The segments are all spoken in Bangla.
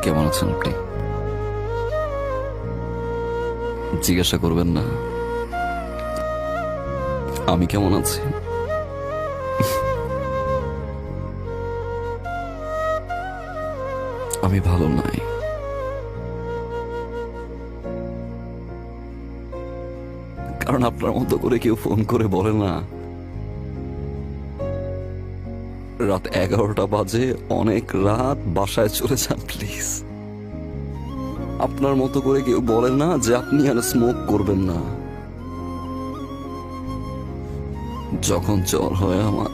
কেমন আছেন আপনি? জিজ্ঞাসা করবেন না আমি কেমন আছি? আমি ভালো নাই। কারণ আপনার মতো করে কেউ ফোন করে বলে না রাত 11টা বাজে, অনেক রাত, বাসায় চলে যান প্লিজ। আপনার মতো করে কেউ বলে না যে আপনি আর স্মোক করবেন না। যখন জ্বর হয় আমার,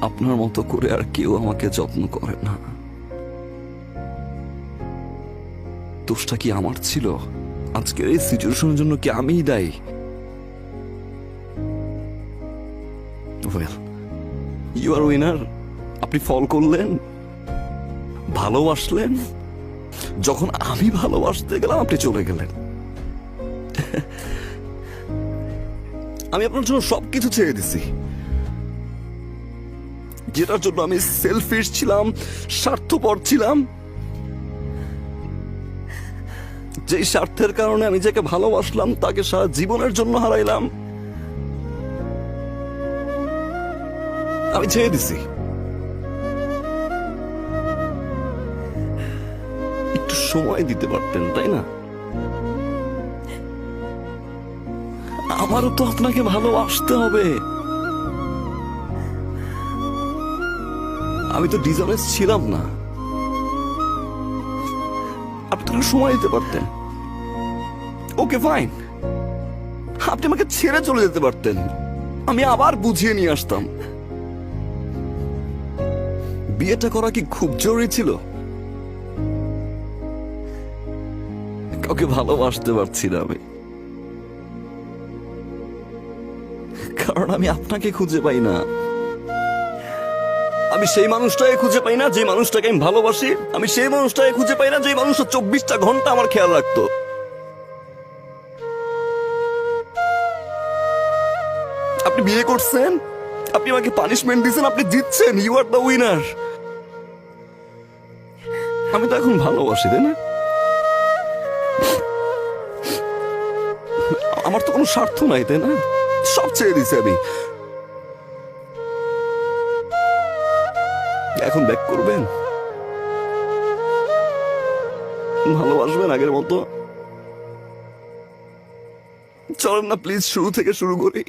আপনার মতো করে আর কেউ আমাকে যত্ন করে না। দোষটা কি আমার ছিল? আজকের এই সিচুয়েশনের জন্য কি আমিই দায়ী? You are winner. আপনি ফল করলেন, ভালোবাসলেন। যখন আমি ভালোবাসতে গেলাম আপনি চলে গেলেন। আমি আপনার জন্য সবকিছু ছেড়ে দিছি, যেটার জন্য আমি সেলফিশ ছিলাম, স্বার্থপর ছিলাম, যেই স্বার্থের কারণে আমি যাকে ভালোবাসলাম তাকে সারা জীবনের জন্য হারাইলাম। আমি ছেড়ে দিছি। একটু সময় দিতে পারতেন, তাই না? আমারও তো আপনাকে ভালোবাসতে হবে। আমি তো ডিসঅনেস্ট ছিলাম না। আপনি তো সময় দিতে পারতেন। ওকে ফাইন, আপনি আমাকে ছেড়ে চলে যেতে পারতেন, আমি আবার বুঝিয়ে নিয়ে আসতাম। বিয়েটা করা কি খুব জরুরি ছিল? কাউকে ভালোবাসতে পারছি না আমি, কারণ আমি আপনাকে খুঁজে পাই না। আমি সেই মানুষটাকে খুঁজে পাই না যে মানুষটাকে আমি ভালোবাসি। আমি সেই মানুষটাকে খুঁজে পাই না যে মানুষটা 24টা ঘন্টা আমার খেয়াল রাখতো। আপনি বিয়ে করছেন, আপনি আমাকে পানিশমেন্ট দিচ্ছেন, আপনি জিতছেন, ইউ আর দ্য উইনার। আমি তো এখন ভালোবাসি, তাই না? আমার তো কোনো স্বার্থ নাই, তাই না? সব ছেড়ে দিছি আমি। এখন ব্যাক করবেন? ভালোবাসবেন আগের মতো? চলেন না প্লিজ, শুরু থেকে শুরু করি।